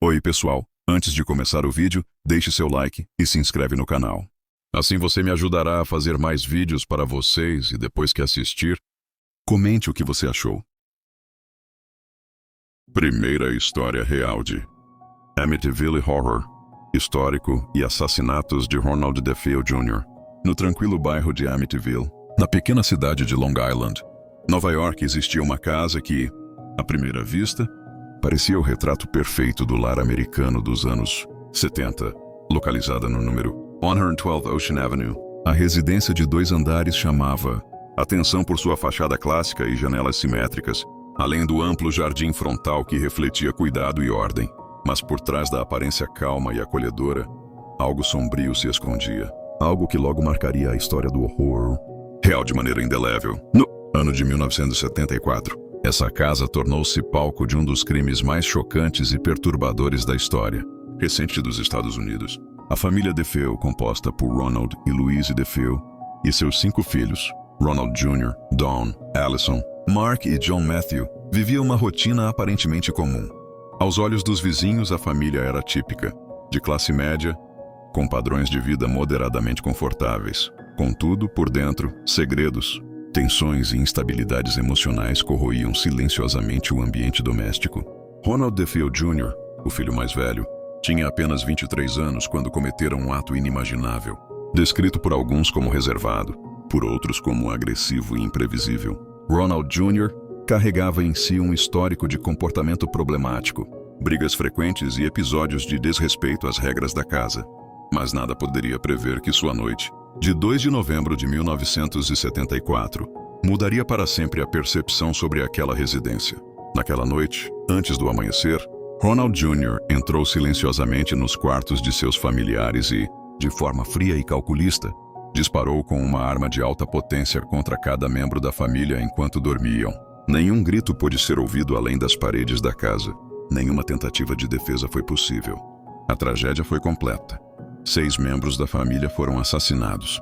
Oi pessoal, antes de começar o vídeo, deixe seu like e se inscreve no canal. Assim você me ajudará a fazer mais vídeos para vocês e depois que assistir, comente o que você achou. Primeira história real de Amityville Horror, histórico e assassinatos de Ronald DeFeo Jr. No tranquilo bairro de Amityville, na pequena cidade de Long Island, Nova York, existia uma casa que, à primeira vista, parecia o retrato perfeito do lar americano dos anos 70, localizada no número 112 Ocean Avenue. A residência de 2 andares chamava atenção por sua fachada clássica e janelas simétricas, além do amplo jardim frontal que refletia cuidado e ordem. Mas por trás da aparência calma e acolhedora, algo sombrio se escondia. Algo que logo marcaria a história do horror real de maneira indelével. No ano de 1974, essa casa tornou-se palco de um dos crimes mais chocantes e perturbadores da história recente dos Estados Unidos. A família DeFeo, composta por Ronald e Louise DeFeo, e seus 5 filhos, Ronald Jr., Dawn, Allison, Mark e John Matthew, vivia uma rotina aparentemente comum. Aos olhos dos vizinhos, a família era típica, de classe média, com padrões de vida moderadamente confortáveis. Contudo, por dentro, segredos, tensões e instabilidades emocionais corroíam silenciosamente o ambiente doméstico. Ronald DeFeo Jr., o filho mais velho, tinha apenas 23 anos quando cometeram um ato inimaginável, descrito por alguns como reservado, por outros como agressivo e imprevisível. Ronald Jr. carregava em si um histórico de comportamento problemático, brigas frequentes e episódios de desrespeito às regras da casa. Mas nada poderia prever que sua noite, de 2 de novembro de 1974, mudaria para sempre a percepção sobre aquela residência. Naquela noite, antes do amanhecer, Ronald Jr. entrou silenciosamente nos quartos de seus familiares e, de forma fria e calculista, disparou com uma arma de alta potência contra cada membro da família enquanto dormiam. Nenhum grito pôde ser ouvido além das paredes da casa. Nenhuma tentativa de defesa foi possível. A tragédia foi completa. 6 membros da família foram assassinados.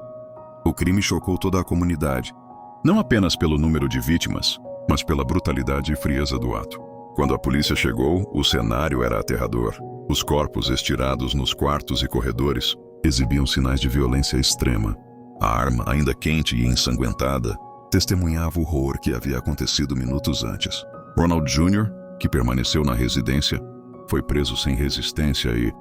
O crime chocou toda a comunidade, não apenas pelo número de vítimas, mas pela brutalidade e frieza do ato. Quando a polícia chegou, o cenário era aterrador. Os corpos estirados nos quartos e corredores exibiam sinais de violência extrema. A arma, ainda quente e ensanguentada, testemunhava o horror que havia acontecido minutos antes. Ronald Jr., que permaneceu na residência, foi preso sem resistência e,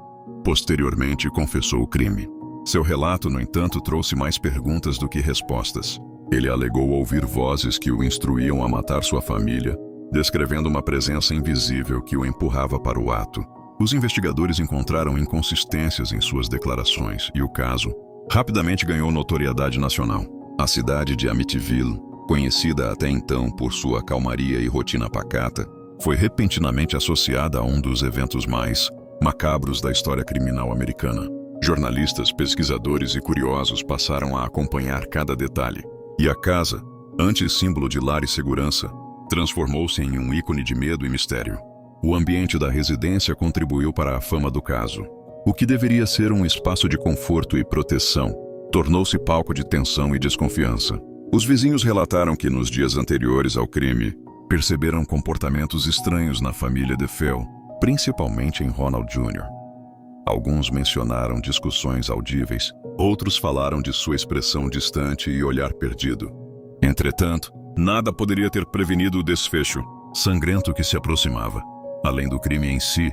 posteriormente, confessou o crime. Seu relato, no entanto, trouxe mais perguntas do que respostas. Ele alegou ouvir vozes que o instruíam a matar sua família, descrevendo uma presença invisível que o empurrava para o ato. Os investigadores encontraram inconsistências em suas declarações e o caso rapidamente ganhou notoriedade nacional. A cidade de Amityville, conhecida até então por sua calmaria e rotina pacata, foi repentinamente associada a um dos eventos mais macabros da história criminal americana. Jornalistas, pesquisadores e curiosos passaram a acompanhar cada detalhe. E a casa, antes símbolo de lar e segurança, transformou-se em um ícone de medo e mistério. O ambiente da residência contribuiu para a fama do caso. O que deveria ser um espaço de conforto e proteção, tornou-se palco de tensão e desconfiança. Os vizinhos relataram que nos dias anteriores ao crime, perceberam comportamentos estranhos na família DeFeo, principalmente em Ronald Jr. Alguns mencionaram discussões audíveis, outros falaram de sua expressão distante e olhar perdido. Entretanto, nada poderia ter prevenido o desfecho sangrento que se aproximava. Além do crime em si,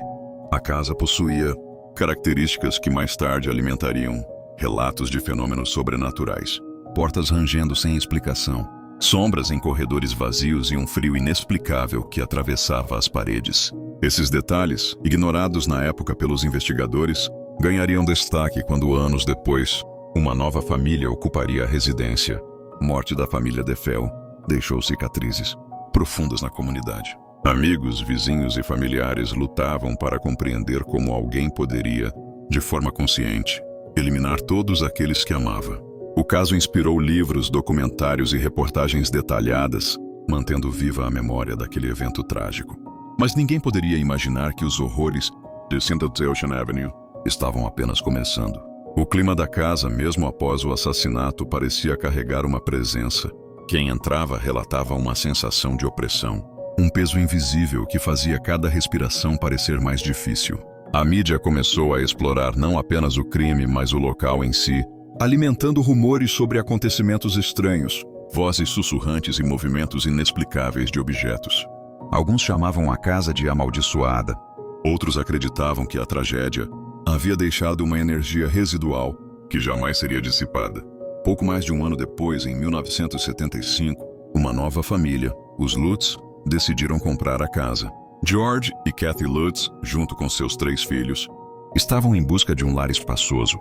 a casa possuía características que mais tarde alimentariam relatos de fenômenos sobrenaturais. Portas rangendo sem explicação, sombras em corredores vazios e um frio inexplicável que atravessava as paredes. Esses detalhes, ignorados na época pelos investigadores, ganhariam destaque quando, anos depois, uma nova família ocuparia a residência. A morte da família DeFeo deixou cicatrizes profundas na comunidade. Amigos, vizinhos e familiares lutavam para compreender como alguém poderia, de forma consciente, eliminar todos aqueles que amava. O caso inspirou livros, documentários e reportagens detalhadas, mantendo viva a memória daquele evento trágico. Mas ninguém poderia imaginar que os horrores de 112 Ocean Avenue estavam apenas começando. O clima da casa, mesmo após o assassinato, parecia carregar uma presença. Quem entrava relatava uma sensação de opressão, um peso invisível que fazia cada respiração parecer mais difícil. A mídia começou a explorar não apenas o crime, mas o local em si, alimentando rumores sobre acontecimentos estranhos, vozes sussurrantes e movimentos inexplicáveis de objetos. Alguns chamavam a casa de amaldiçoada. Outros acreditavam que a tragédia havia deixado uma energia residual que jamais seria dissipada. Pouco mais de um ano depois, em 1975, uma nova família, os Lutz, decidiram comprar a casa. George e Kathy Lutz, junto com seus 3 filhos, estavam em busca de um lar espaçoso,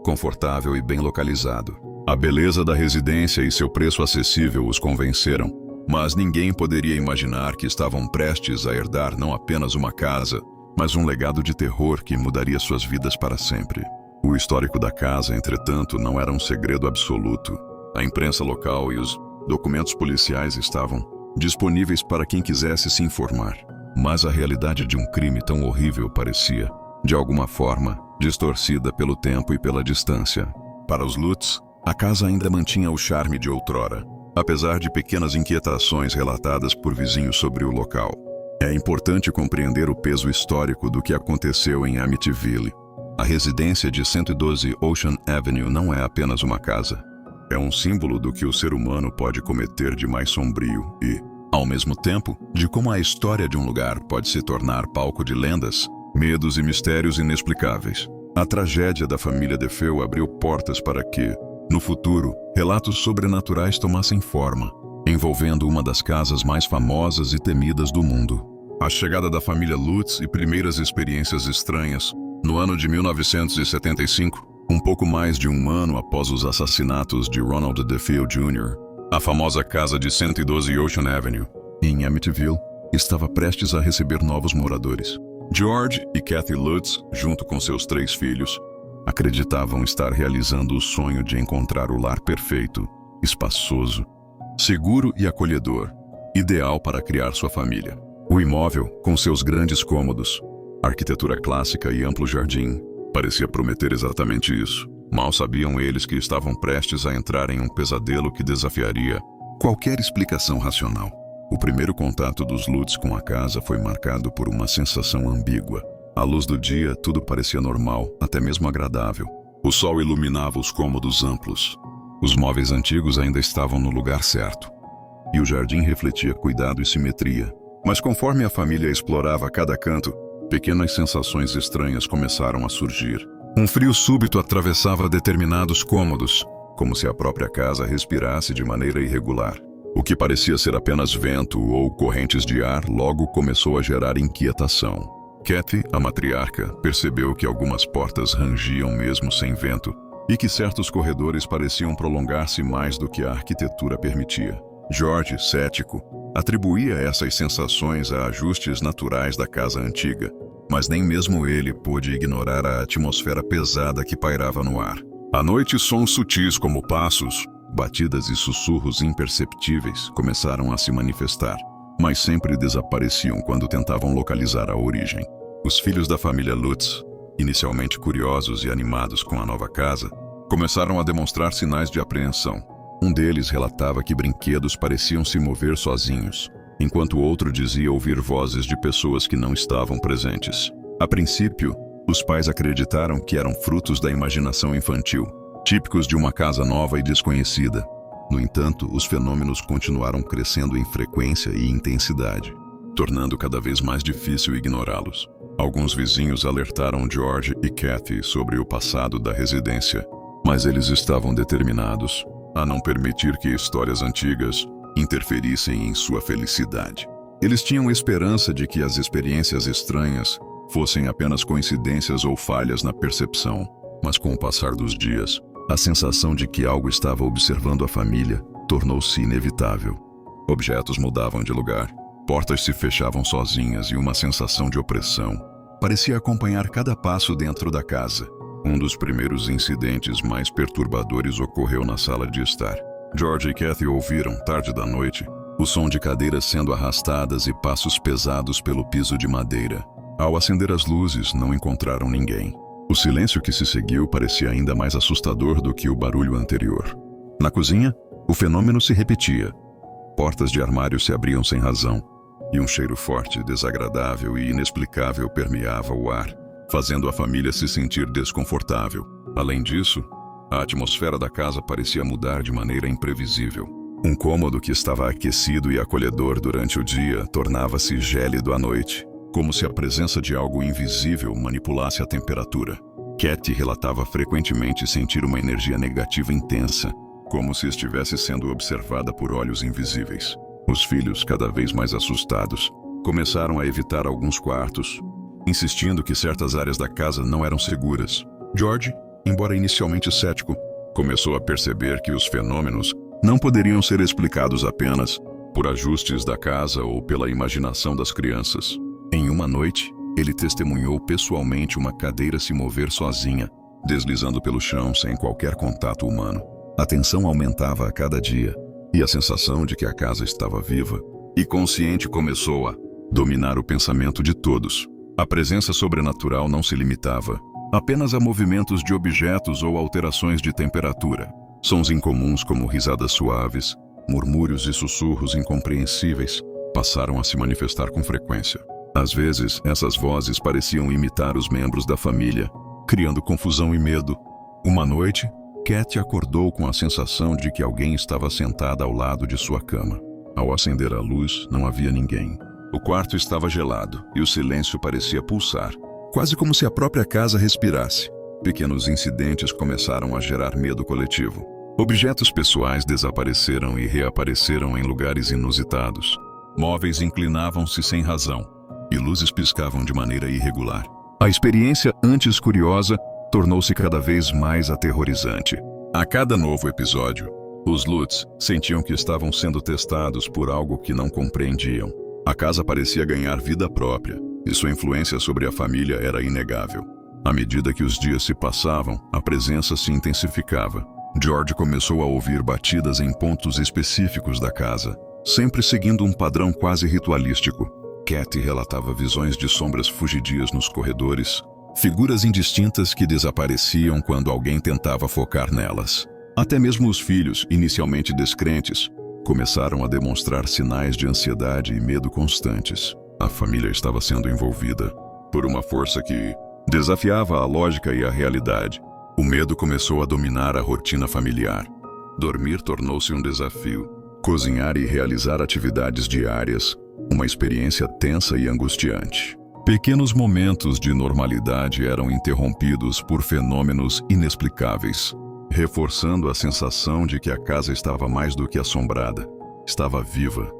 confortável e bem localizado. A beleza da residência e seu preço acessível os convenceram, mas ninguém poderia imaginar que estavam prestes a herdar não apenas uma casa, mas um legado de terror que mudaria suas vidas para sempre. O histórico da casa, entretanto, não era um segredo absoluto. A imprensa local e os documentos policiais estavam disponíveis para quem quisesse se informar. Mas a realidade de um crime tão horrível parecia, de alguma forma, distorcida pelo tempo e pela distância. Para os Lutz, a casa ainda mantinha o charme de outrora, apesar de pequenas inquietações relatadas por vizinhos sobre o local. É importante compreender o peso histórico do que aconteceu em Amityville. A residência de 112 Ocean Avenue não é apenas uma casa. É um símbolo do que o ser humano pode cometer de mais sombrio e, ao mesmo tempo, de como a história de um lugar pode se tornar palco de lendas, medos e mistérios inexplicáveis. A tragédia da família DeFeo abriu portas para que, no futuro, relatos sobrenaturais tomassem forma, envolvendo uma das casas mais famosas e temidas do mundo. A chegada da família Lutz e primeiras experiências estranhas, no ano de 1975, um pouco mais de um ano após os assassinatos de Ronald DeFeo Jr., a famosa casa de 112 Ocean Avenue, em Amityville, estava prestes a receber novos moradores. George e Kathy Lutz, junto com seus 3 filhos, acreditavam estar realizando o sonho de encontrar o lar perfeito, espaçoso, seguro e acolhedor, ideal para criar sua família. O imóvel, com seus grandes cômodos, arquitetura clássica e amplo jardim, parecia prometer exatamente isso. Mal sabiam eles que estavam prestes a entrar em um pesadelo que desafiaria qualquer explicação racional. O primeiro contato dos Lutz com a casa foi marcado por uma sensação ambígua. À luz do dia, tudo parecia normal, até mesmo agradável. O sol iluminava os cômodos amplos. Os móveis antigos ainda estavam no lugar certo. E o jardim refletia cuidado e simetria. Mas conforme a família explorava cada canto, pequenas sensações estranhas começaram a surgir. Um frio súbito atravessava determinados cômodos, como se a própria casa respirasse de maneira irregular. O que parecia ser apenas vento ou correntes de ar logo começou a gerar inquietação. Kathy, a matriarca, percebeu que algumas portas rangiam mesmo sem vento e que certos corredores pareciam prolongar-se mais do que a arquitetura permitia. George, cético, atribuía essas sensações a ajustes naturais da casa antiga, mas nem mesmo ele pôde ignorar a atmosfera pesada que pairava no ar. À noite, sons sutis como passos, batidas e sussurros imperceptíveis começaram a se manifestar, mas sempre desapareciam quando tentavam localizar a origem. Os filhos da família Lutz, inicialmente curiosos e animados com a nova casa, começaram a demonstrar sinais de apreensão. Um deles relatava que brinquedos pareciam se mover sozinhos, enquanto o outro dizia ouvir vozes de pessoas que não estavam presentes. A princípio, os pais acreditaram que eram frutos da imaginação infantil, típicos de uma casa nova e desconhecida. No entanto, os fenômenos continuaram crescendo em frequência e intensidade, tornando cada vez mais difícil ignorá-los. Alguns vizinhos alertaram George e Kathy sobre o passado da residência, mas eles estavam determinados a não permitir que histórias antigas interferissem em sua felicidade. Eles tinham esperança de que as experiências estranhas fossem apenas coincidências ou falhas na percepção, mas com o passar dos dias, a sensação de que algo estava observando a família tornou-se inevitável. Objetos mudavam de lugar, portas se fechavam sozinhas e uma sensação de opressão parecia acompanhar cada passo dentro da casa. Um dos primeiros incidentes mais perturbadores ocorreu na sala de estar. George e Kathy ouviram, tarde da noite, o som de cadeiras sendo arrastadas e passos pesados pelo piso de madeira. Ao acender as luzes, não encontraram ninguém. O silêncio que se seguiu parecia ainda mais assustador do que o barulho anterior. Na cozinha, o fenômeno se repetia. Portas de armário se abriam sem razão, e um cheiro forte, desagradável e inexplicável permeava o ar. fazendo a família se sentir desconfortável. Além disso, a atmosfera da casa parecia mudar de maneira imprevisível. Um cômodo que estava aquecido e acolhedor durante o dia tornava-se gélido à noite, como se a presença de algo invisível manipulasse a temperatura. Katie relatava frequentemente sentir uma energia negativa intensa, como se estivesse sendo observada por olhos invisíveis. Os filhos, cada vez mais assustados, começaram a evitar alguns quartos, insistindo que certas áreas da casa não eram seguras. George, embora inicialmente cético, começou a perceber que os fenômenos não poderiam ser explicados apenas por ajustes da casa ou pela imaginação das crianças. Em uma noite, ele testemunhou pessoalmente uma cadeira se mover sozinha, deslizando pelo chão sem qualquer contato humano. A tensão aumentava a cada dia, e a sensação de que a casa estava viva e consciente começou a dominar o pensamento de todos. A presença sobrenatural não se limitava apenas a movimentos de objetos ou alterações de temperatura. Sons incomuns como risadas suaves, murmúrios e sussurros incompreensíveis passaram a se manifestar com frequência. Às vezes, essas vozes pareciam imitar os membros da família, criando confusão e medo. Uma noite, Katie acordou com a sensação de que alguém estava sentada ao lado de sua cama. Ao acender a luz, não havia ninguém. O quarto estava gelado e o silêncio parecia pulsar, quase como se a própria casa respirasse. Pequenos incidentes começaram a gerar medo coletivo. Objetos pessoais desapareceram e reapareceram em lugares inusitados. Móveis inclinavam-se sem razão e luzes piscavam de maneira irregular. A experiência, antes curiosa, tornou-se cada vez mais aterrorizante. A cada novo episódio, os Lutz sentiam que estavam sendo testados por algo que não compreendiam. A casa parecia ganhar vida própria, e sua influência sobre a família era inegável. À medida que os dias se passavam, a presença se intensificava. George começou a ouvir batidas em pontos específicos da casa, sempre seguindo um padrão quase ritualístico. Katie relatava visões de sombras fugidias nos corredores, figuras indistintas que desapareciam quando alguém tentava focar nelas. Até mesmo os filhos, inicialmente descrentes, começaram a demonstrar sinais de ansiedade e medo constantes. A família estava sendo envolvida por uma força que desafiava a lógica e a realidade. O medo começou a dominar a rotina familiar. Dormir tornou-se um desafio. Cozinhar e realizar atividades diárias, uma experiência tensa e angustiante. Pequenos momentos de normalidade eram interrompidos por fenômenos inexplicáveis, reforçando a sensação de que a casa estava mais do que assombrada. Estava viva,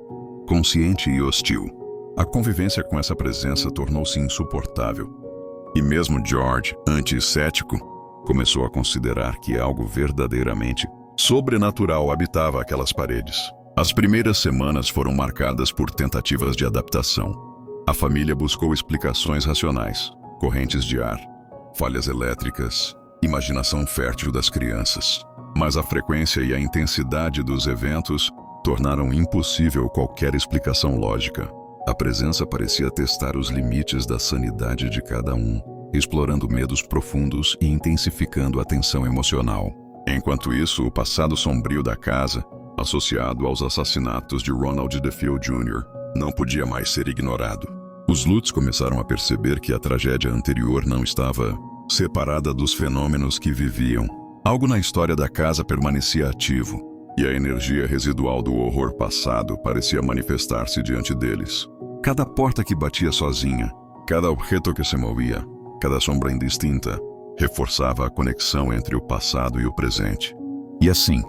consciente e hostil. A convivência com essa presença tornou-se insuportável. E mesmo George, antes cético, começou a considerar que algo verdadeiramente sobrenatural habitava aquelas paredes. As primeiras semanas foram marcadas por tentativas de adaptação. A família buscou explicações racionais, correntes de ar, falhas elétricas, imaginação fértil das crianças. Mas a frequência e a intensidade dos eventos tornaram impossível qualquer explicação lógica. A presença parecia testar os limites da sanidade de cada um, explorando medos profundos e intensificando a tensão emocional. Enquanto isso, o passado sombrio da casa, associado aos assassinatos de Ronald DeFeo Jr., não podia mais ser ignorado. Os Lutz começaram a perceber que a tragédia anterior não estava separada dos fenômenos que viviam. Algo na história da casa permanecia ativo, e a energia residual do horror passado parecia manifestar-se diante deles. Cada porta que batia sozinha, cada objeto que se movia, cada sombra indistinta, reforçava a conexão entre o passado e o presente. E assim,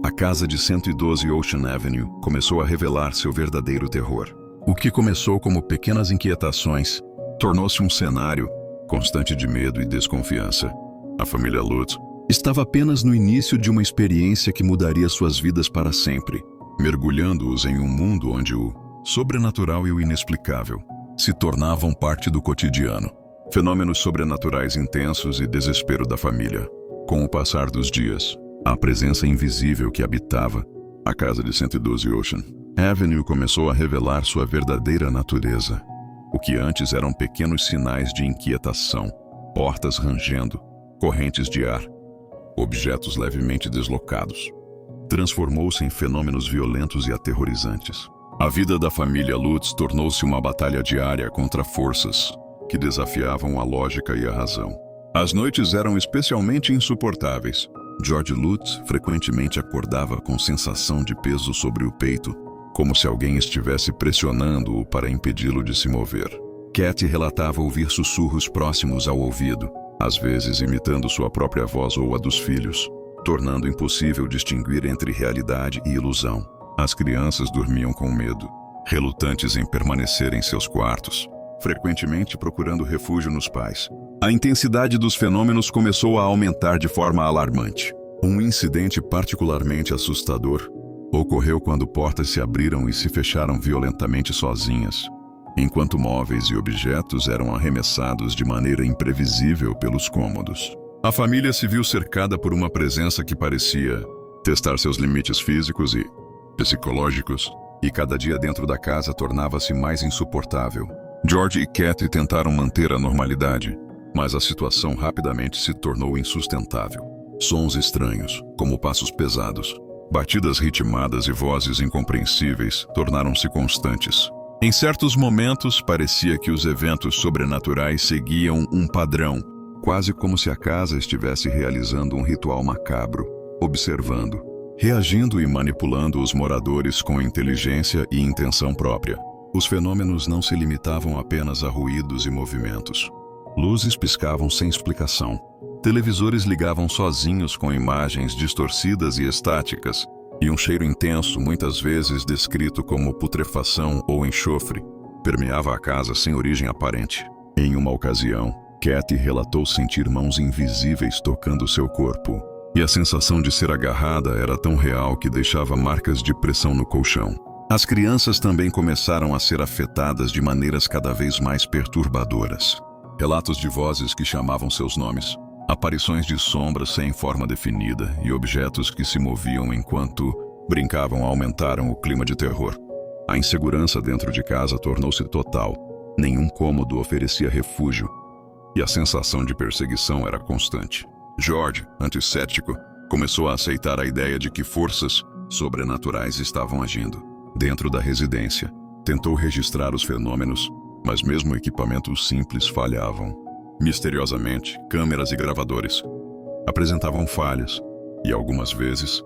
a casa de 112 Ocean Avenue começou a revelar seu verdadeiro terror. O que começou como pequenas inquietações tornou-se um cenário constante de medo e desconfiança. A família Lutz estava apenas no início de uma experiência que mudaria suas vidas para sempre, mergulhando-os em um mundo onde o sobrenatural e o inexplicável se tornavam parte do cotidiano. Fenômenos sobrenaturais intensos e desespero da família. Com o passar dos dias, a presença invisível que habitava a casa de 112 Ocean Avenue começou a revelar sua verdadeira natureza. O que antes eram pequenos sinais de inquietação, portas rangendo, correntes de ar, objetos levemente deslocados, transformou-se em fenômenos violentos e aterrorizantes. A vida da família Lutz tornou-se uma batalha diária contra forças que desafiavam a lógica e a razão. As noites eram especialmente insuportáveis. George Lutz frequentemente acordava com sensação de peso sobre o peito, como se alguém estivesse pressionando-o para impedi-lo de se mover. Cat relatava ouvir sussurros próximos ao ouvido, às vezes imitando sua própria voz ou a dos filhos, tornando impossível distinguir entre realidade e ilusão. As crianças dormiam com medo, relutantes em permanecer em seus quartos, frequentemente procurando refúgio nos pais. A intensidade dos fenômenos começou a aumentar de forma alarmante. Um incidente particularmente assustador ocorreu quando portas se abriram e se fecharam violentamente sozinhas, enquanto móveis e objetos eram arremessados de maneira imprevisível pelos cômodos. A família se viu cercada por uma presença que parecia testar seus limites físicos e psicológicos, e cada dia dentro da casa tornava-se mais insuportável. George e Cat tentaram manter a normalidade, mas a situação rapidamente se tornou insustentável. Sons estranhos, como passos pesados, batidas ritmadas e vozes incompreensíveis tornaram-se constantes. Em certos momentos, parecia que os eventos sobrenaturais seguiam um padrão, quase como se a casa estivesse realizando um ritual macabro, observando, reagindo e manipulando os moradores com inteligência e intenção própria. Os fenômenos não se limitavam apenas a ruídos e movimentos. Luzes piscavam sem explicação. Televisores ligavam sozinhos com imagens distorcidas e estáticas, e um cheiro intenso, muitas vezes descrito como putrefação ou enxofre, permeava a casa sem origem aparente. Em uma ocasião, Cat relatou sentir mãos invisíveis tocando seu corpo, e a sensação de ser agarrada era tão real que deixava marcas de pressão no colchão. As crianças também começaram a ser afetadas de maneiras cada vez mais perturbadoras. Relatos de vozes que chamavam seus nomes, aparições de sombras sem forma definida e objetos que se moviam enquanto brincavam aumentaram o clima de terror. A insegurança dentro de casa tornou-se total. Nenhum cômodo oferecia refúgio, e a sensação de perseguição era constante. George, anticético, começou a aceitar a ideia de que forças sobrenaturais estavam agindo. Dentro da residência, tentou registrar os fenômenos, mas mesmo equipamentos simples falhavam. Misteriosamente, câmeras e gravadores apresentavam falhas, e algumas vezes,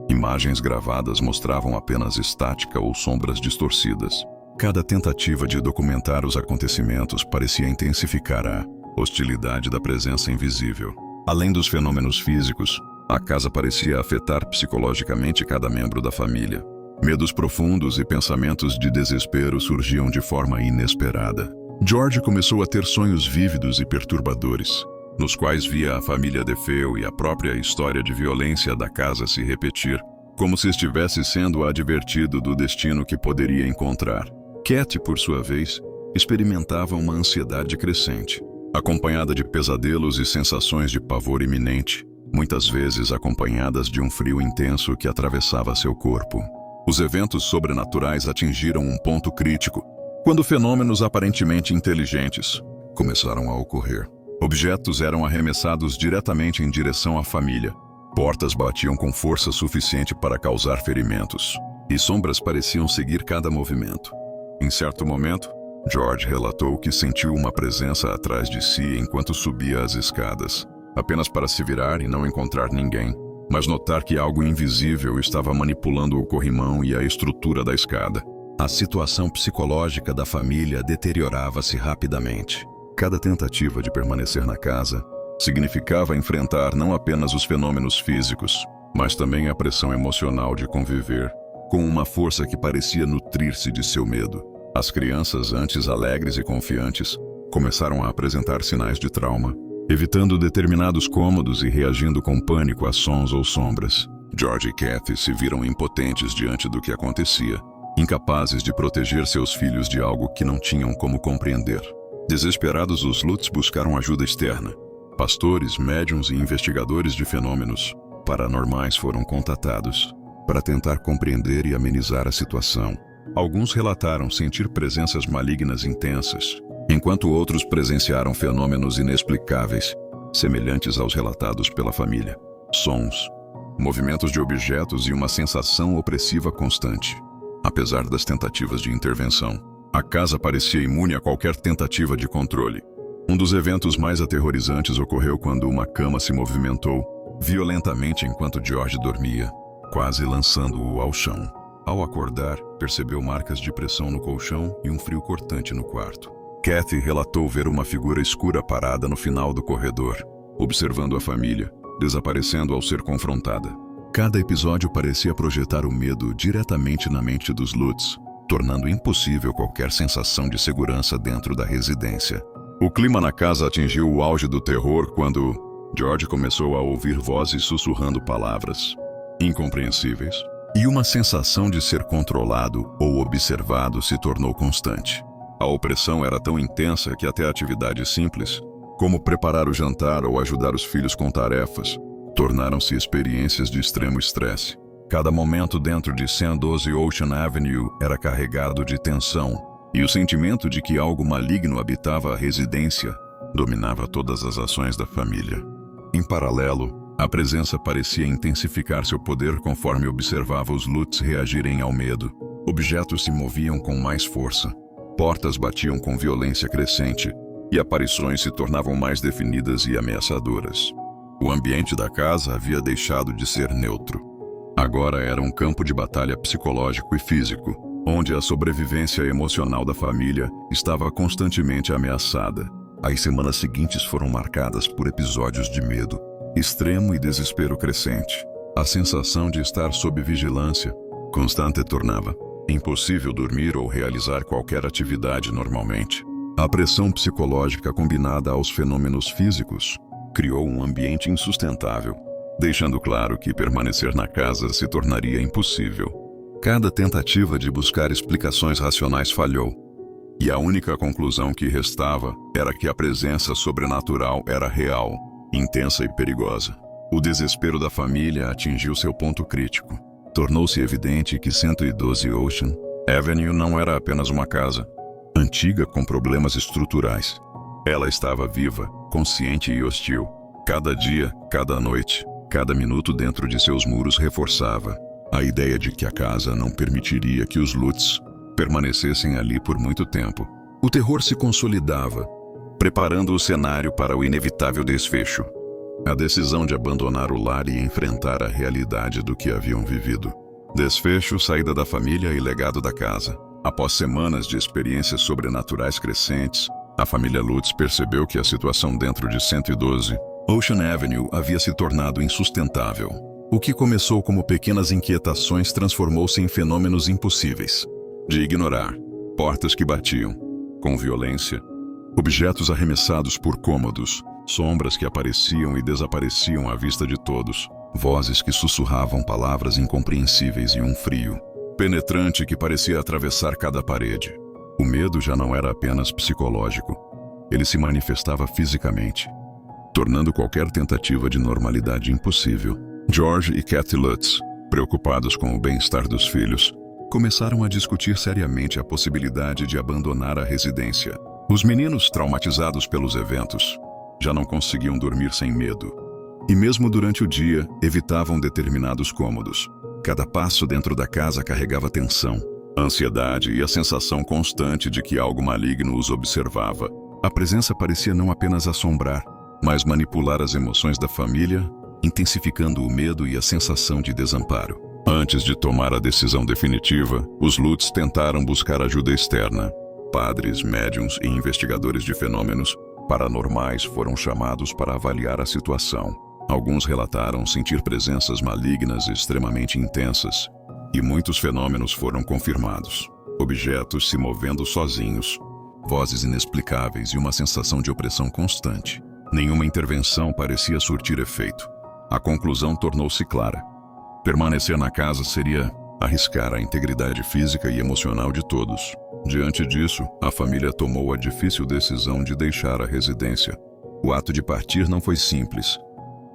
imagens gravadas mostravam apenas estática ou sombras distorcidas. Cada tentativa de documentar os acontecimentos parecia intensificar a hostilidade da presença invisível. Além dos fenômenos físicos, a casa parecia afetar psicologicamente cada membro da família. Medos profundos e pensamentos de desespero surgiam de forma inesperada. George começou a ter sonhos vívidos e perturbadores, nos quais via a família DeFeo e a própria história de violência da casa se repetir, como se estivesse sendo advertido do destino que poderia encontrar. Cat, por sua vez, experimentava uma ansiedade crescente, acompanhada de pesadelos e sensações de pavor iminente, muitas vezes acompanhadas de um frio intenso que atravessava seu corpo. Os eventos sobrenaturais atingiram um ponto crítico, quando fenômenos aparentemente inteligentes começaram a ocorrer. Objetos eram arremessados diretamente em direção à família. Portas batiam com força suficiente para causar ferimentos, e sombras pareciam seguir cada movimento. Em certo momento, George relatou que sentiu uma presença atrás de si enquanto subia as escadas, apenas para se virar e não encontrar ninguém, mas notar que algo invisível estava manipulando o corrimão e a estrutura da escada. A situação psicológica da família deteriorava-se rapidamente. Cada tentativa de permanecer na casa significava enfrentar não apenas os fenômenos físicos, mas também a pressão emocional de conviver com uma força que parecia nutrir-se de seu medo. As crianças, antes alegres e confiantes, começaram a apresentar sinais de trauma, evitando determinados cômodos e reagindo com pânico a sons ou sombras. George e Kathy se viram impotentes diante do que acontecia, incapazes de proteger seus filhos de algo que não tinham como compreender. Desesperados, os Lutz buscaram ajuda externa. Pastores, médiuns e investigadores de fenômenos paranormais foram contatados para tentar compreender e amenizar a situação. Alguns relataram sentir presenças malignas intensas, enquanto outros presenciaram fenômenos inexplicáveis, semelhantes aos relatados pela família. Sons, movimentos de objetos e uma sensação opressiva constante. Apesar das tentativas de intervenção, a casa parecia imune a qualquer tentativa de controle. Um dos eventos mais aterrorizantes ocorreu quando uma cama se movimentou violentamente enquanto George dormia, quase lançando-o ao chão. Ao acordar, percebeu marcas de pressão no colchão e um frio cortante no quarto. Kathy relatou ver uma figura escura parada no final do corredor, observando a família, desaparecendo ao ser confrontada. Cada episódio parecia projetar o medo diretamente na mente dos Lutz, tornando impossível qualquer sensação de segurança dentro da residência. O clima na casa atingiu o auge do terror quando George começou a ouvir vozes sussurrando palavras incompreensíveis, e uma sensação de ser controlado ou observado se tornou constante. A opressão era tão intensa que até atividades simples, como preparar o jantar ou ajudar os filhos com tarefas, tornaram-se experiências de extremo estresse. Cada momento dentro de 112 Ocean Avenue era carregado de tensão, e o sentimento de que algo maligno habitava a residência dominava todas as ações da família. Em paralelo, a presença parecia intensificar seu poder conforme observava os Lutz reagirem ao medo. Objetos se moviam com mais força, portas batiam com violência crescente, e aparições se tornavam mais definidas e ameaçadoras. O ambiente da casa havia deixado de ser neutro. Agora era um campo de batalha psicológico e físico, onde a sobrevivência emocional da família estava constantemente ameaçada. As semanas seguintes foram marcadas por episódios de medo extremo e desespero crescente. A sensação de estar sob vigilância constante tornava impossível dormir ou realizar qualquer atividade normalmente. A pressão psicológica combinada aos fenômenos físicos criou um ambiente insustentável, deixando claro que permanecer na casa se tornaria impossível. Cada tentativa de buscar explicações racionais falhou, e a única conclusão que restava era que a presença sobrenatural era real, intensa e perigosa. O desespero da família atingiu seu ponto crítico. Tornou-se evidente que 112 Ocean Avenue não era apenas uma casa antiga com problemas estruturais. Ela estava viva, consciente e hostil. Cada dia, cada noite, cada minuto dentro de seus muros reforçava a ideia de que a casa não permitiria que os Lutz permanecessem ali por muito tempo. O terror se consolidava, preparando o cenário para o inevitável desfecho. A decisão de abandonar o lar e enfrentar a realidade do que haviam vivido. Desfecho, saída da família e legado da casa. Após semanas de experiências sobrenaturais crescentes, a família Lutz percebeu que a situação dentro de 112 Ocean Avenue havia se tornado insustentável. O que começou como pequenas inquietações transformou-se em fenômenos impossíveis de ignorar. Portas que batiam com violência, objetos arremessados por cômodos, sombras que apareciam e desapareciam à vista de todos, vozes que sussurravam palavras incompreensíveis e um frio penetrante que parecia atravessar cada parede. O medo já não era apenas psicológico, ele se manifestava fisicamente, tornando qualquer tentativa de normalidade impossível. George e Kathy Lutz, preocupados com o bem-estar dos filhos, começaram a discutir seriamente a possibilidade de abandonar a residência. Os meninos, traumatizados pelos eventos, já não conseguiam dormir sem medo. E mesmo durante o dia, evitavam determinados cômodos. Cada passo dentro da casa carregava tensão, ansiedade e a sensação constante de que algo maligno os observava. A presença parecia não apenas assombrar, mas manipular as emoções da família, intensificando o medo e a sensação de desamparo. Antes de tomar a decisão definitiva, os Lutz tentaram buscar ajuda externa. Padres, médiuns e investigadores de fenômenos paranormais foram chamados para avaliar a situação. Alguns relataram sentir presenças malignas extremamente intensas, e muitos fenômenos foram confirmados. Objetos se movendo sozinhos, vozes inexplicáveis e uma sensação de opressão constante. Nenhuma intervenção parecia surtir efeito. A conclusão tornou-se clara. Permanecer na casa seria arriscar a integridade física e emocional de todos. Diante disso, a família tomou a difícil decisão de deixar a residência. O ato de partir não foi simples.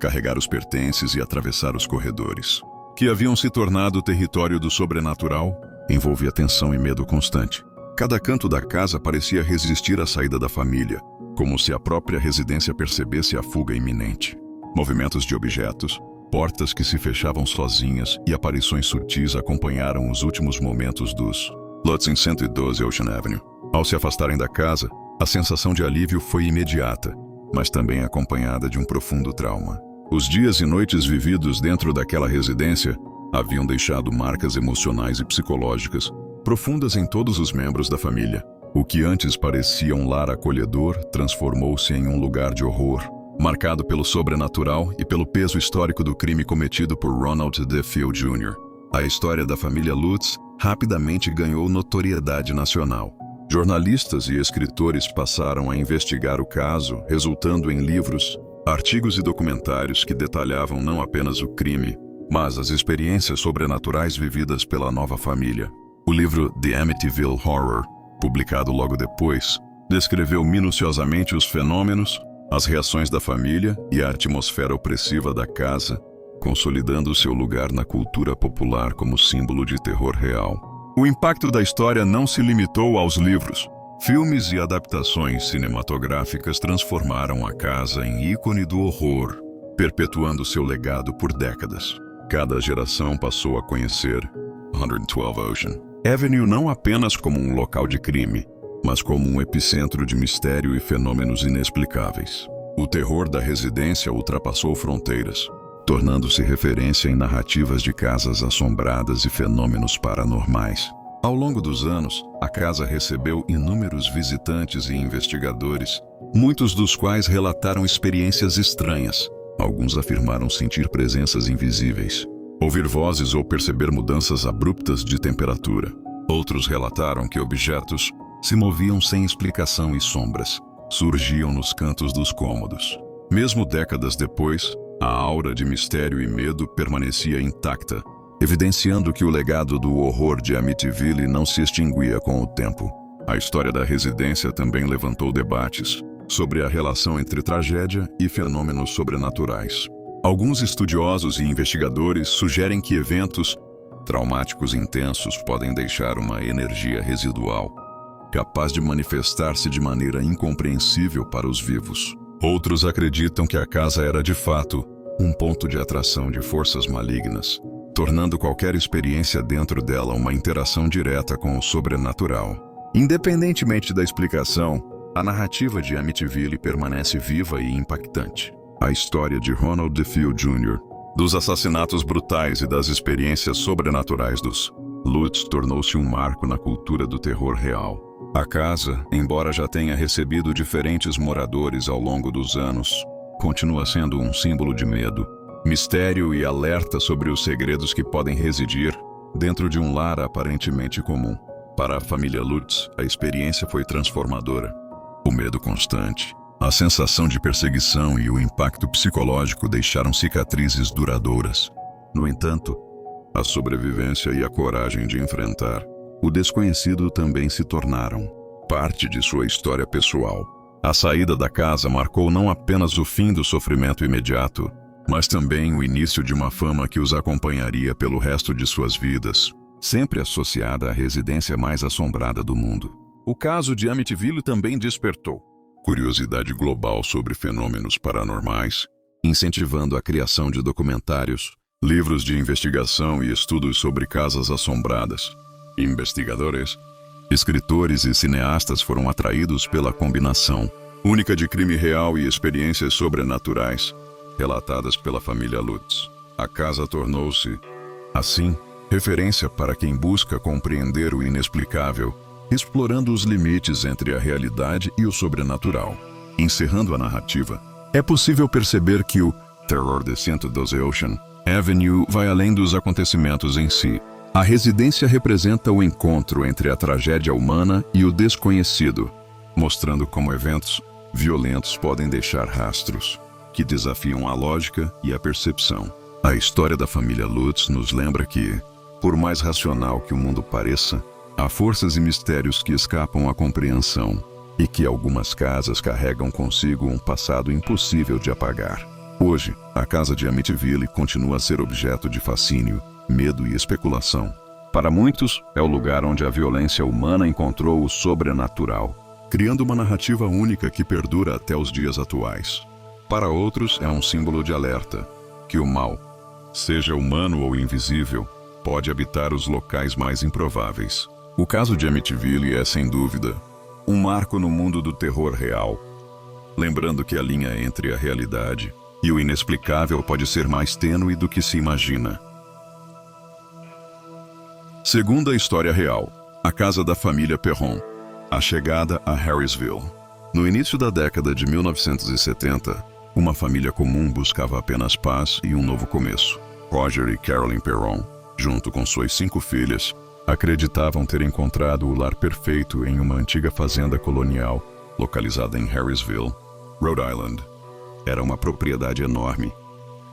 Carregar os pertences e atravessar os corredores, que haviam se tornado território do sobrenatural, envolvia tensão e medo constante. Cada canto da casa parecia resistir à saída da família, como se a própria residência percebesse a fuga iminente. Movimentos de objetos, portas que se fechavam sozinhas e aparições sutis acompanharam os últimos momentos dos Lutz em 112 Ocean Avenue. Ao se afastarem da casa, A sensação de alívio foi imediata, mas também acompanhada de um profundo trauma. Os dias e noites vividos dentro daquela residência haviam deixado marcas emocionais e psicológicas profundas em todos os membros da família. O que antes parecia um lar acolhedor transformou-se em um lugar de horror, marcado pelo sobrenatural e pelo peso histórico do crime cometido por Ronald DeFeo Jr. A história da família Lutz rapidamente ganhou notoriedade nacional. Jornalistas e escritores passaram a investigar o caso, resultando em livros, artigos e documentários que detalhavam não apenas o crime, mas as experiências sobrenaturais vividas pela nova família. O livro The Amityville Horror, publicado logo depois, descreveu minuciosamente os fenômenos, as reações da família e a atmosfera opressiva da casa, consolidando seu lugar na cultura popular como símbolo de terror real. O impacto da história não se limitou aos livros. Filmes e adaptações cinematográficas transformaram a casa em ícone do horror, perpetuando seu legado por décadas. Cada geração passou a conhecer 112 Ocean Avenue não apenas como um local de crime, mas como um epicentro de mistério e fenômenos inexplicáveis. O terror da residência ultrapassou fronteiras, tornando-se referência em narrativas de casas assombradas e fenômenos paranormais. Ao longo dos anos, a casa recebeu inúmeros visitantes e investigadores, muitos dos quais relataram experiências estranhas. Alguns afirmaram sentir presenças invisíveis, ouvir vozes ou perceber mudanças abruptas de temperatura. Outros relataram que objetos se moviam sem explicação e sombras surgiam nos cantos dos cômodos. Mesmo décadas depois, a aura de mistério e medo permanecia intacta, evidenciando que o legado do horror de Amityville não se extinguia com o tempo. A história da residência também levantou debates sobre a relação entre tragédia e fenômenos sobrenaturais. Alguns estudiosos e investigadores sugerem que eventos traumáticos intensos podem deixar uma energia residual, capaz de manifestar-se de maneira incompreensível para os vivos. Outros acreditam que a casa era de fato um ponto de atração de forças malignas, tornando qualquer experiência dentro dela uma interação direta com o sobrenatural. Independentemente da explicação, a narrativa de Amityville permanece viva e impactante. A história de Ronald DeFeo Jr., dos assassinatos brutais e das experiências sobrenaturais dos Lutz tornou-se um marco na cultura do terror real. A casa, embora já tenha recebido diferentes moradores ao longo dos anos, continua sendo um símbolo de medo, mistério e alerta sobre os segredos que podem residir dentro de um lar aparentemente comum. Para a família Lutz, a experiência foi transformadora. O medo constante, a sensação de perseguição e o impacto psicológico deixaram cicatrizes duradouras. No entanto, a sobrevivência e a coragem de enfrentar o desconhecido também se tornaram parte de sua história pessoal. A saída da casa marcou não apenas o fim do sofrimento imediato, mas também o início de uma fama que os acompanharia pelo resto de suas vidas, sempre associada à residência mais assombrada do mundo. O caso de Amityville também despertou curiosidade global sobre fenômenos paranormais, incentivando a criação de documentários, livros de investigação e estudos sobre casas assombradas. Investigadores, escritores e cineastas foram atraídos pela combinação única de crime real e experiências sobrenaturais relatadas pela família Lutz. A casa tornou-se, assim, referência para quem busca compreender o inexplicável, explorando os limites entre a realidade e o sobrenatural. Encerrando a narrativa, é possível perceber que o terror de 112 Ocean Avenue vai além dos acontecimentos em si. A residência representa o encontro entre a tragédia humana e o desconhecido, mostrando como eventos violentos podem deixar rastros que desafiam a lógica e a percepção. A história da família Lutz nos lembra que, por mais racional que o mundo pareça, há forças e mistérios que escapam à compreensão e que algumas casas carregam consigo um passado impossível de apagar. Hoje, a casa de Amityville continua a ser objeto de fascínio, medo e especulação. Para muitos, é o lugar onde a violência humana encontrou o sobrenatural, criando uma narrativa única que perdura até os dias atuais. Para outros, é um símbolo de alerta, que o mal, seja humano ou invisível, pode habitar os locais mais improváveis. O caso de Amityville é, sem dúvida, Um marco no mundo do terror real. Lembrando que a linha entre a realidade e o inexplicável pode ser mais tênue do que se imagina. Segunda história real. A casa da família Perron. A chegada a Harrisville. No início da década de 1970, uma família comum buscava apenas paz e um novo começo. Roger e Carolyn Perron, junto com suas 5 filhas, acreditavam ter encontrado o lar perfeito em uma antiga fazenda colonial, localizada em Harrisville, Rhode Island. Era uma propriedade enorme,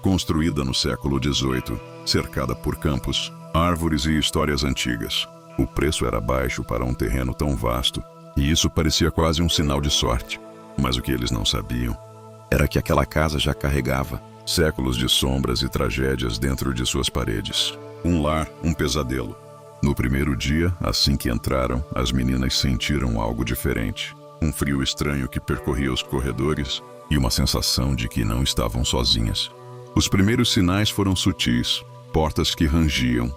construída no século XVIII, cercada por campos, árvores e histórias antigas. O preço era baixo para um terreno tão vasto, e isso parecia quase um sinal de sorte. Mas o que eles não sabiam era que aquela casa já carregava séculos de sombras e tragédias dentro de suas paredes. Um lar, um pesadelo. No primeiro dia, assim que entraram, as meninas sentiram algo diferente. Um frio estranho que percorria os corredores e uma sensação de que não estavam sozinhas. Os primeiros sinais foram sutis, portas que rangiam,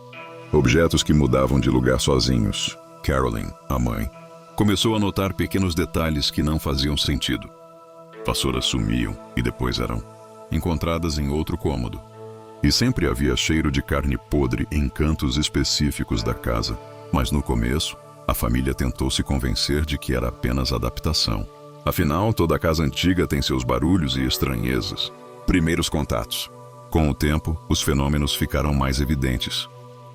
objetos que mudavam de lugar sozinhos. Carolyn, a mãe, começou a notar pequenos detalhes que não faziam sentido. Vassouras sumiam e depois eram encontradas em outro cômodo. E sempre havia cheiro de carne podre em cantos específicos da casa. Mas no começo, a família tentou se convencer de que era apenas adaptação. Afinal, toda casa antiga tem seus barulhos e estranhezas. Primeiros contatos. Com o tempo, os fenômenos ficaram mais evidentes.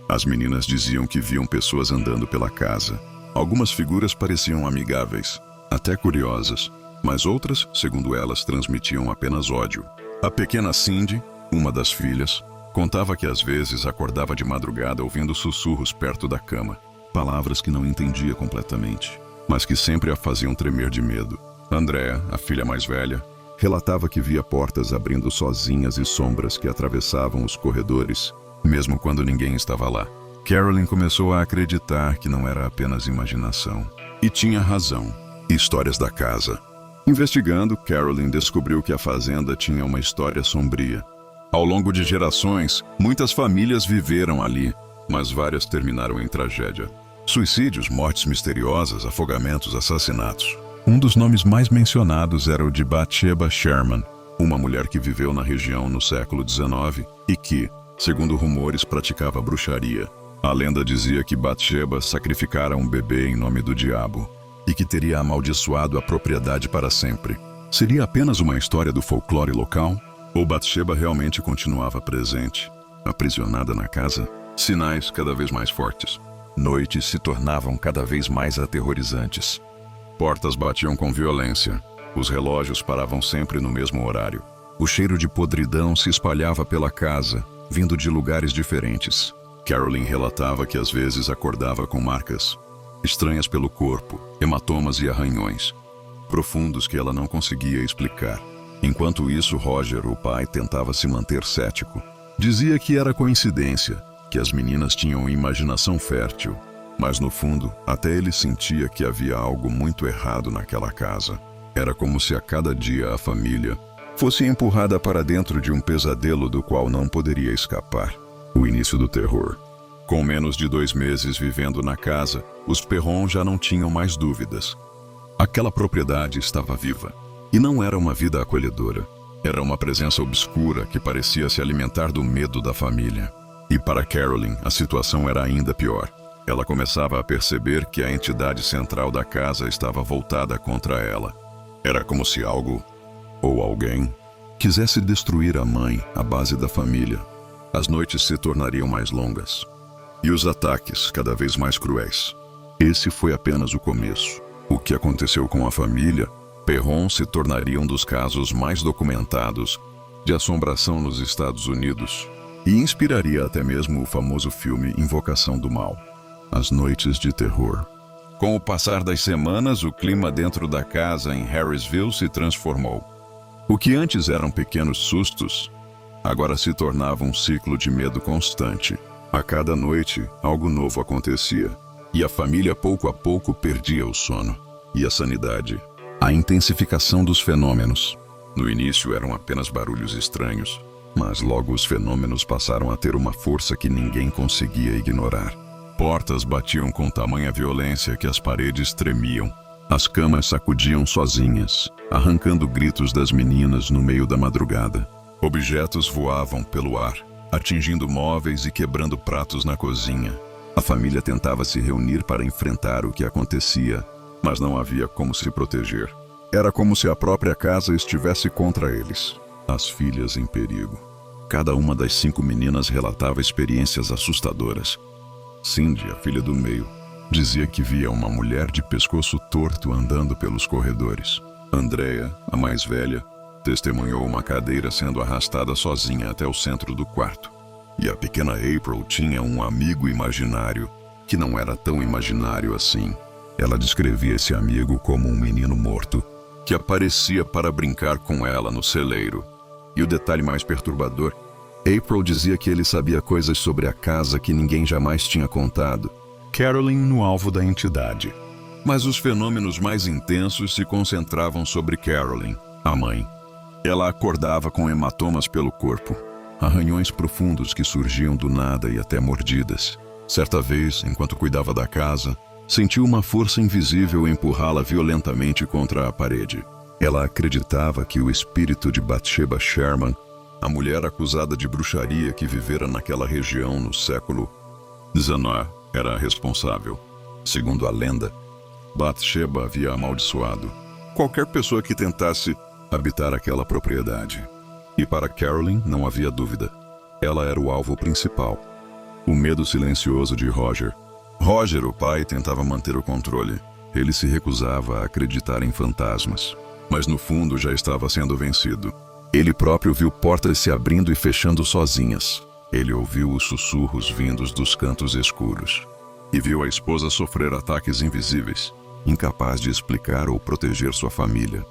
As meninas diziam que viam pessoas andando pela casa. Algumas figuras pareciam amigáveis, até curiosas, mas outras, segundo elas, transmitiam apenas ódio. A pequena Cindy, uma das filhas, contava que às vezes acordava de madrugada ouvindo sussurros perto da cama, palavras que não entendia completamente, mas que sempre a faziam tremer de medo. Andrea, a filha mais velha, relatava que via portas abrindo sozinhas e sombras que atravessavam os corredores, mesmo quando ninguém estava lá. Carolyn começou a acreditar que não era apenas imaginação. E tinha razão. Histórias da casa. Investigando, Carolyn descobriu que a fazenda tinha uma história sombria. Ao longo de gerações, muitas famílias viveram ali, mas várias terminaram em tragédia. Suicídios, mortes misteriosas, afogamentos, assassinatos. Um dos nomes mais mencionados era o de Bathsheba Sherman, uma mulher que viveu na região no século XIX e que, segundo rumores, praticava bruxaria. A lenda dizia que Bathsheba sacrificara um bebê em nome do diabo e que teria amaldiçoado a propriedade para sempre. Seria apenas uma história do folclore local? Ou Bathsheba realmente continuava presente, aprisionada na casa? Sinais cada vez mais fortes. Noites se tornavam cada vez mais aterrorizantes. Portas batiam com violência. Os relógios paravam sempre no mesmo horário. O cheiro de podridão se espalhava pela casa, vindo de lugares diferentes. Carolyn relatava que às vezes acordava com marcas estranhas pelo corpo, hematomas e arranhões, profundos que ela não conseguia explicar. Enquanto isso, Roger, o pai, tentava se manter cético. Dizia que era coincidência, que as meninas tinham imaginação fértil, mas no fundo, até ele sentia que havia algo muito errado naquela casa. Era como se a cada dia a família fosse empurrada para dentro de um pesadelo do qual não poderia escapar. O início do terror. Com menos de 2 meses vivendo na casa, os Perron já não tinham mais dúvidas. Aquela propriedade estava viva. E não era uma vida acolhedora. Era uma presença obscura que parecia se alimentar do medo da família. E para Carolyn, a situação era ainda pior. Ela começava a perceber que a entidade central da casa estava voltada contra ela. Era como se algo, ou alguém, quisesse destruir a mãe, a base da família. As noites se tornariam mais longas. E os ataques cada vez mais cruéis. Esse foi apenas o começo. O que aconteceu com a família Perron se tornaria um dos casos mais documentados de assombração nos Estados Unidos e inspiraria até mesmo o famoso filme Invocação do Mal. As noites de terror. Com o passar das semanas, o clima dentro da casa em Harrisville se transformou. O que antes eram pequenos sustos, agora se tornava um ciclo de medo constante. A cada noite, algo novo acontecia, e a família pouco a pouco perdia o sono e a sanidade. A intensificação dos fenômenos. No início eram apenas barulhos estranhos, mas logo os fenômenos passaram a ter uma força que ninguém conseguia ignorar. Portas batiam com tamanha violência que as paredes tremiam. As camas sacudiam sozinhas, arrancando gritos das meninas no meio da madrugada. Objetos voavam pelo ar, atingindo móveis e quebrando pratos na cozinha. A família tentava se reunir para enfrentar o que acontecia, mas não havia como se proteger. Era como se a própria casa estivesse contra eles. As filhas em perigo. Cada uma das 5 meninas relatava experiências assustadoras. Cindy, a filha do meio, dizia que via uma mulher de pescoço torto andando pelos corredores. Andrea, a mais velha, testemunhou uma cadeira sendo arrastada sozinha até o centro do quarto. E a pequena April tinha um amigo imaginário, que não era tão imaginário assim. Ela descrevia esse amigo como um menino morto, que aparecia para brincar com ela no celeiro. E o detalhe mais perturbador, April dizia que ele sabia coisas sobre a casa que ninguém jamais tinha contado. Carolyn no alvo da entidade. Mas os fenômenos mais intensos se concentravam sobre Carolyn, a mãe. Ela acordava com hematomas pelo corpo, arranhões profundos que surgiam do nada e até mordidas. Certa vez, enquanto cuidava da casa, sentiu uma força invisível empurrá-la violentamente contra a parede. Ela acreditava que o espírito de Bathsheba Sherman, a mulher acusada de bruxaria que vivera naquela região no século XIX, era responsável. Segundo a lenda, Bathsheba havia amaldiçoado qualquer pessoa que tentasse habitar aquela propriedade. E para Carolyn não havia dúvida. Ela era o alvo principal. O medo silencioso de Roger. Roger, o pai, tentava manter o controle. Ele se recusava a acreditar em fantasmas. Mas no fundo já estava sendo vencido. Ele próprio viu portas se abrindo e fechando sozinhas. Ele ouviu os sussurros vindos dos cantos escuros. E viu a esposa sofrer ataques invisíveis, incapaz de explicar ou proteger sua família.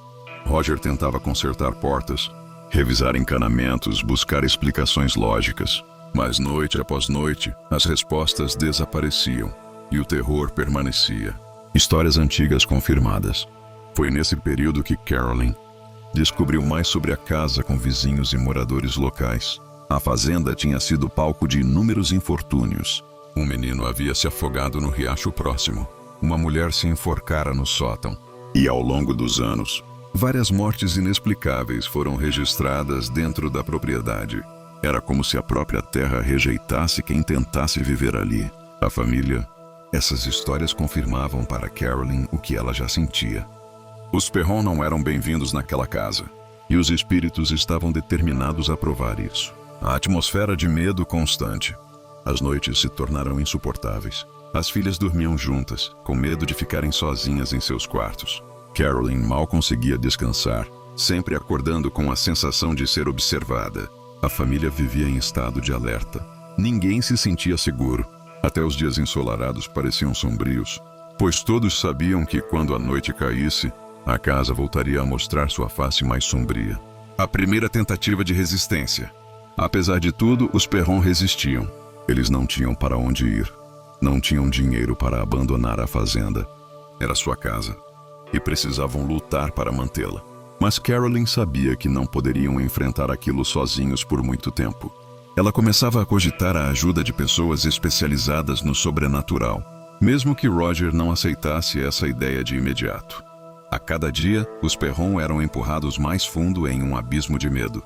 Roger tentava consertar portas, revisar encanamentos, buscar explicações lógicas. Mas noite após noite, as respostas desapareciam e o terror permanecia. Histórias antigas confirmadas. Foi nesse período que Carolyn descobriu mais sobre a casa com vizinhos e moradores locais. A fazenda tinha sido palco de inúmeros infortúnios. Um menino havia se afogado no riacho próximo. Uma mulher se enforcara no sótão. E ao longo dos anos, várias mortes inexplicáveis foram registradas dentro da propriedade. Era como se a própria terra rejeitasse quem tentasse viver ali. A família. Essas histórias confirmavam para Carolyn o que ela já sentia. Os Perron não eram bem-vindos naquela casa. E os espíritos estavam determinados a provar isso. A atmosfera de medo constante. As noites se tornaram insuportáveis. As filhas dormiam juntas, com medo de ficarem sozinhas em seus quartos. Carolyn mal conseguia descansar, sempre acordando com a sensação de ser observada. A família vivia em estado de alerta. Ninguém se sentia seguro. Até os dias ensolarados pareciam sombrios, pois todos sabiam que quando a noite caísse, a casa voltaria a mostrar sua face mais sombria. A primeira tentativa de resistência. Apesar de tudo, os Perron resistiam. Eles não tinham para onde ir. Não tinham dinheiro para abandonar a fazenda. Era sua casa. E precisavam lutar para mantê-la. Mas Carolyn sabia que não poderiam enfrentar aquilo sozinhos por muito tempo. Ela começava a cogitar a ajuda de pessoas especializadas no sobrenatural, mesmo que Roger não aceitasse essa ideia de imediato. A cada dia, os Perron eram empurrados mais fundo em um abismo de medo.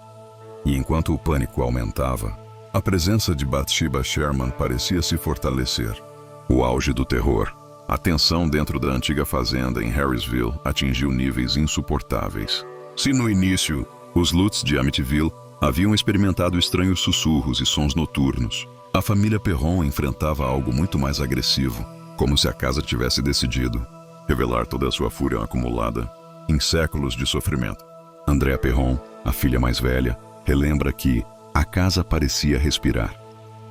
E enquanto o pânico aumentava, a presença de Bathsheba Sherman parecia se fortalecer. O auge do terror, a tensão dentro da antiga fazenda em Harrisville atingiu níveis insuportáveis. Se no início, os Lutz de Amityville haviam experimentado estranhos sussurros e sons noturnos, a família Perron enfrentava algo muito mais agressivo, como se a casa tivesse decidido revelar toda a sua fúria acumulada em séculos de sofrimento. Andrea Perron, a filha mais velha, relembra que a casa parecia respirar.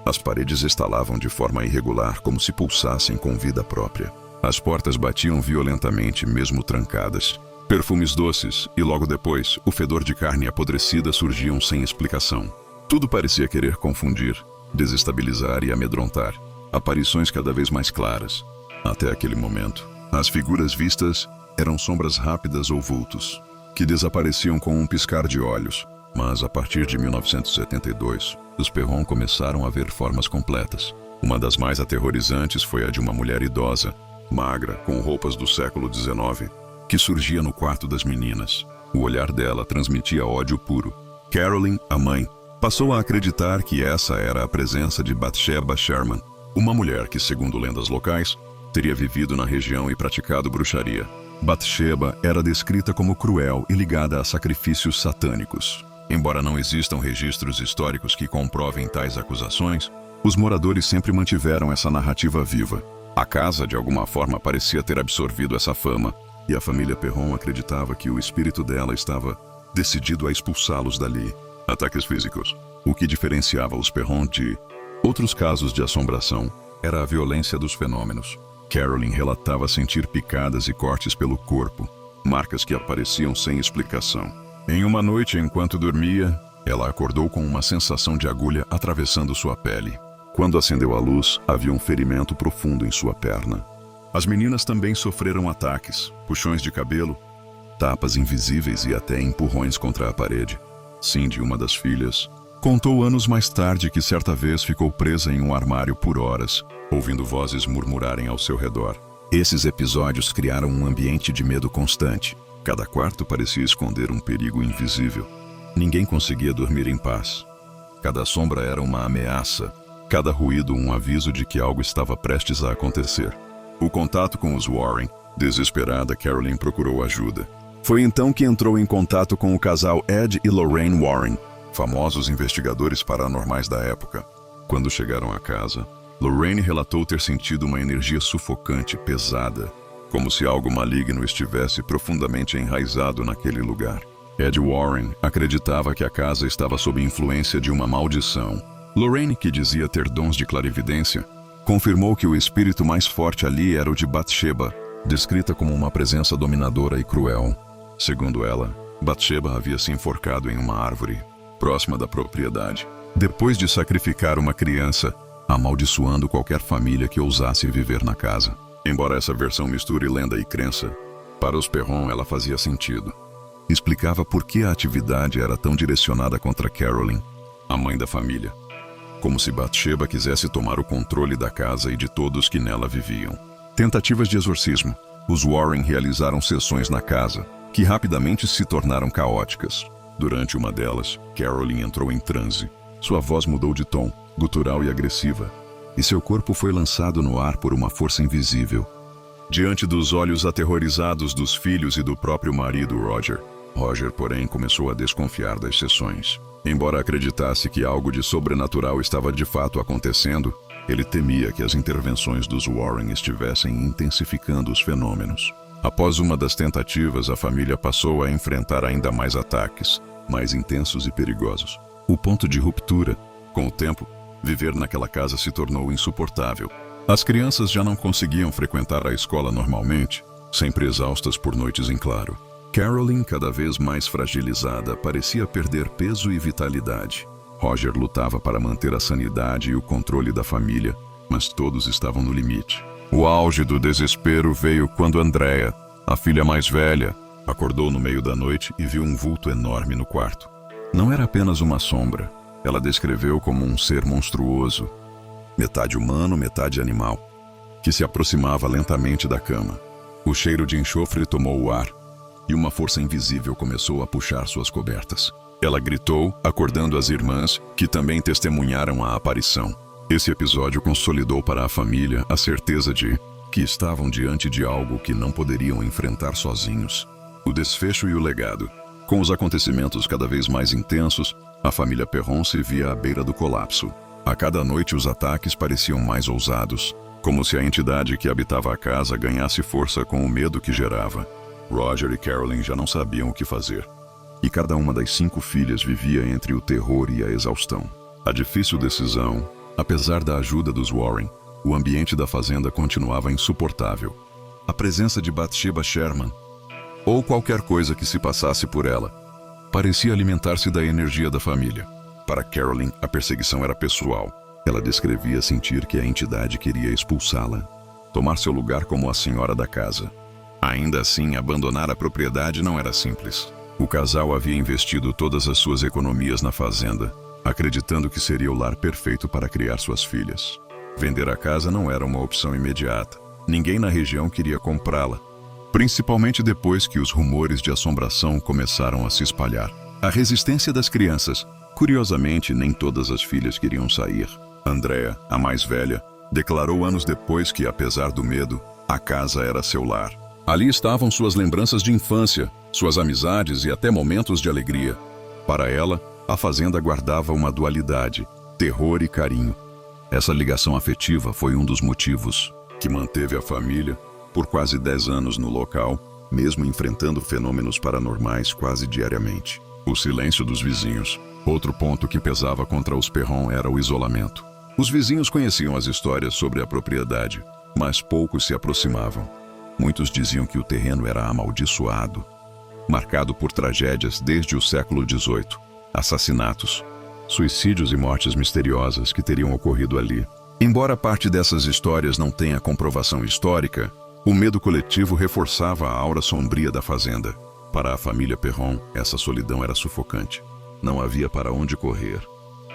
As paredes estalavam de forma irregular, como se pulsassem com vida própria. As portas batiam violentamente, mesmo trancadas. Perfumes doces e, logo depois, o fedor de carne apodrecida surgiam sem explicação. Tudo parecia querer confundir, desestabilizar e amedrontar. Aparições cada vez mais claras. Até aquele momento, as figuras vistas eram sombras rápidas ou vultos, que desapareciam com um piscar de olhos. Mas, a partir de 1972, os Perron começaram a ver formas completas. Uma das mais aterrorizantes foi a de uma mulher idosa, magra, com roupas do século XIX, que surgia no quarto das meninas. O olhar dela transmitia ódio puro. Carolyn, a mãe, passou a acreditar que essa era a presença de Bathsheba Sherman, uma mulher que, segundo lendas locais, teria vivido na região e praticado bruxaria. Bathsheba era descrita como cruel e ligada a sacrifícios satânicos. Embora não existam registros históricos que comprovem tais acusações, os moradores sempre mantiveram essa narrativa viva. A casa, de alguma forma, parecia ter absorvido essa fama, e a família Perron acreditava que o espírito dela estava decidido a expulsá-los dali. Ataques físicos. O que diferenciava os Perron de outros casos de assombração era a violência dos fenômenos. Carolyn relatava sentir picadas e cortes pelo corpo, marcas que apareciam sem explicação. Em uma noite, enquanto dormia, ela acordou com uma sensação de agulha atravessando sua pele. Quando acendeu a luz, havia um ferimento profundo em sua perna. As meninas também sofreram ataques, puxões de cabelo, tapas invisíveis e até empurrões contra a parede. Cindy, uma das filhas, contou anos mais tarde que certa vez ficou presa em um armário por horas, ouvindo vozes murmurarem ao seu redor. Esses episódios criaram um ambiente de medo constante. Cada quarto parecia esconder um perigo invisível. Ninguém conseguia dormir em paz. Cada sombra era uma ameaça, cada ruído um aviso de que algo estava prestes a acontecer. O contato com os Warren, desesperada, Carolyn procurou ajuda. Foi então que entrou em contato com o casal Ed e Lorraine Warren, famosos investigadores paranormais da época. Quando chegaram à casa, Lorraine relatou ter sentido uma energia sufocante, pesada, como se algo maligno estivesse profundamente enraizado naquele lugar. Ed Warren acreditava que a casa estava sob influência de uma maldição. Lorraine, que dizia ter dons de clarividência, confirmou que o espírito mais forte ali era o de Bathsheba, descrita como uma presença dominadora e cruel. Segundo ela, Bathsheba havia se enforcado em uma árvore, próxima da propriedade, depois de sacrificar uma criança, amaldiçoando qualquer família que ousasse viver na casa. Embora essa versão misture lenda e crença, para os Perron ela fazia sentido. Explicava por que a atividade era tão direcionada contra Carolyn, a mãe da família. Como se Bathsheba quisesse tomar o controle da casa e de todos que nela viviam. Tentativas de exorcismo. Os Warren realizaram sessões na casa, que rapidamente se tornaram caóticas. Durante uma delas, Carolyn entrou em transe. Sua voz mudou de tom, gutural e agressiva, e seu corpo foi lançado no ar por uma força invisível. Diante dos olhos aterrorizados dos filhos e do próprio marido, Roger, porém, começou a desconfiar das sessões. Embora acreditasse que algo de sobrenatural estava de fato acontecendo, ele temia que as intervenções dos Warren estivessem intensificando os fenômenos. Após uma das tentativas, a família passou a enfrentar ainda mais ataques, mais intensos e perigosos. O ponto de ruptura. Com o tempo, viver naquela casa se tornou insuportável. As crianças já não conseguiam frequentar a escola normalmente, sempre exaustas por noites em claro. Carolyn, cada vez mais fragilizada, parecia perder peso e vitalidade. Roger lutava para manter a sanidade e o controle da família, mas todos estavam no limite. O auge do desespero veio quando Andrea, a filha mais velha, acordou no meio da noite e viu um vulto enorme no quarto. Não era apenas uma sombra. Ela descreveu como um ser monstruoso, metade humano, metade animal, que se aproximava lentamente da cama. O cheiro de enxofre tomou o ar, e uma força invisível começou a puxar suas cobertas. Ela gritou, acordando as irmãs, que também testemunharam a aparição. Esse episódio consolidou para a família a certeza de que estavam diante de algo que não poderiam enfrentar sozinhos. O desfecho e o legado. Com os acontecimentos cada vez mais intensos, a família Perron se via à beira do colapso. A cada noite os ataques pareciam mais ousados, como se a entidade que habitava a casa ganhasse força com o medo que gerava. Roger e Carolyn já não sabiam o que fazer, e cada uma das 5 filhas vivia entre o terror e a exaustão. A difícil decisão, apesar da ajuda dos Warren, o ambiente da fazenda continuava insuportável. A presença de Bathsheba Sherman, ou qualquer coisa que se passasse por ela, parecia alimentar-se da energia da família. Para Carolyn, a perseguição era pessoal. Ela descrevia sentir que a entidade queria expulsá-la, tomar seu lugar como a senhora da casa. Ainda assim, abandonar a propriedade não era simples. O casal havia investido todas as suas economias na fazenda, acreditando que seria o lar perfeito para criar suas filhas. Vender a casa não era uma opção imediata. Ninguém na região queria comprá-la, principalmente depois que os rumores de assombração começaram a se espalhar. A resistência das crianças. Curiosamente, nem todas as filhas queriam sair. Andrea, a mais velha, declarou anos depois que, apesar do medo, a casa era seu lar. Ali estavam suas lembranças de infância, suas amizades e até momentos de alegria. Para ela, a fazenda guardava uma dualidade, terror e carinho. Essa ligação afetiva foi um dos motivos que manteve a família por quase 10 anos no local, mesmo enfrentando fenômenos paranormais quase diariamente. O silêncio dos vizinhos. Outro ponto que pesava contra os Perron era o isolamento. Os vizinhos conheciam as histórias sobre a propriedade, mas poucos se aproximavam. Muitos diziam que o terreno era amaldiçoado, marcado por tragédias desde o século XVIII, assassinatos, suicídios e mortes misteriosas que teriam ocorrido ali. Embora parte dessas histórias não tenha comprovação histórica, o medo coletivo reforçava a aura sombria da fazenda. Para a família Perron, essa solidão era sufocante. Não havia para onde correr.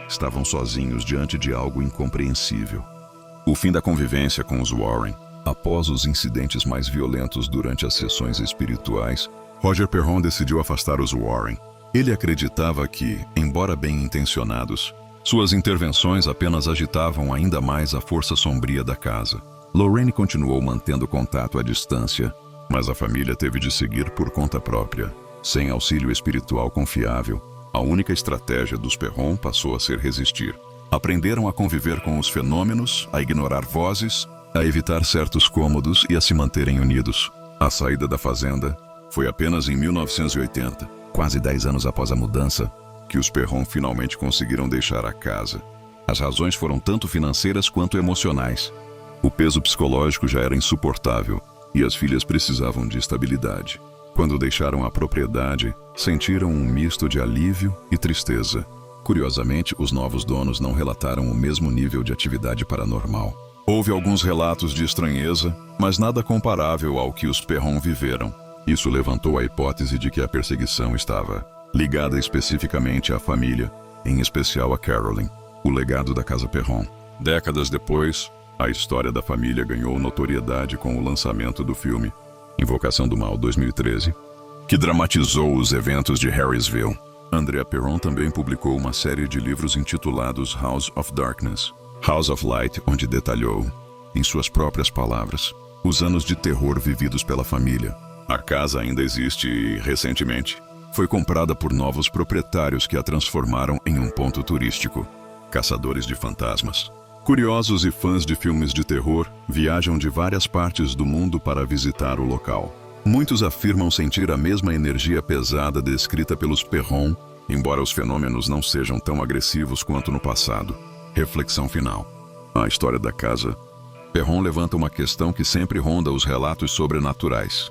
Estavam sozinhos diante de algo incompreensível. O fim da convivência com os Warren. Após os incidentes mais violentos durante as sessões espirituais, Roger Perron decidiu afastar os Warren. Ele acreditava que, embora bem intencionados, suas intervenções apenas agitavam ainda mais a força sombria da casa. Lorraine continuou mantendo contato à distância, mas a família teve de seguir por conta própria. Sem auxílio espiritual confiável, a única estratégia dos Perron passou a ser resistir. Aprenderam a conviver com os fenômenos, a ignorar vozes, a evitar certos cômodos e a se manterem unidos. A saída da fazenda foi apenas em 1980, quase 10 anos após a mudança, que os Perron finalmente conseguiram deixar a casa. As razões foram tanto financeiras quanto emocionais. O peso psicológico já era insuportável e as filhas precisavam de estabilidade. Quando deixaram a propriedade, sentiram um misto de alívio e tristeza. Curiosamente, os novos donos não relataram o mesmo nível de atividade paranormal. Houve alguns relatos de estranheza, mas nada comparável ao que os Perron viveram. Isso levantou a hipótese de que a perseguição estava ligada especificamente à família, em especial a Carolyn, o legado da casa Perron. Décadas depois, a história da família ganhou notoriedade com o lançamento do filme Invocação do Mal 2013, que dramatizou os eventos de Harrisville. Andrea Perron também publicou uma série de livros intitulados House of Darkness, House of Light, onde detalhou, em suas próprias palavras, os anos de terror vividos pela família. A casa ainda existe e, recentemente, foi comprada por novos proprietários que a transformaram em um ponto turístico. Caçadores de fantasmas. Curiosos e fãs de filmes de terror viajam de várias partes do mundo para visitar o local. Muitos afirmam sentir a mesma energia pesada descrita pelos Perron, embora os fenômenos não sejam tão agressivos quanto no passado. Reflexão final. A história da casa Perron levanta uma questão que sempre ronda os relatos sobrenaturais.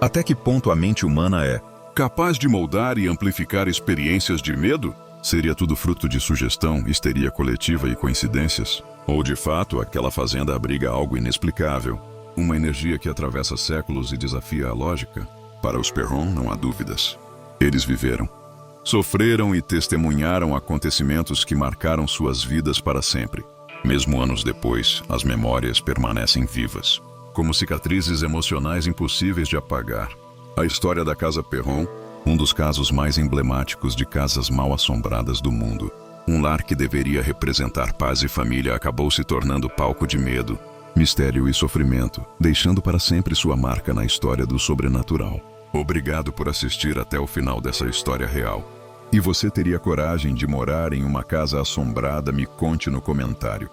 Até que ponto a mente humana é capaz de moldar e amplificar experiências de medo? Seria tudo fruto de sugestão, histeria coletiva e coincidências? Ou, de fato, aquela fazenda abriga algo inexplicável, uma energia que atravessa séculos e desafia a lógica? Para os Perron, não há dúvidas. Eles viveram, sofreram e testemunharam acontecimentos que marcaram suas vidas para sempre. Mesmo anos depois, as memórias permanecem vivas, como cicatrizes emocionais impossíveis de apagar. A história da Casa Perron, um dos casos mais emblemáticos de casas mal-assombradas do mundo. Um lar que deveria representar paz e família acabou se tornando palco de medo, mistério e sofrimento, deixando para sempre sua marca na história do sobrenatural. Obrigado por assistir até o final dessa história real. E você teria coragem de morar em uma casa assombrada? Me conte no comentário.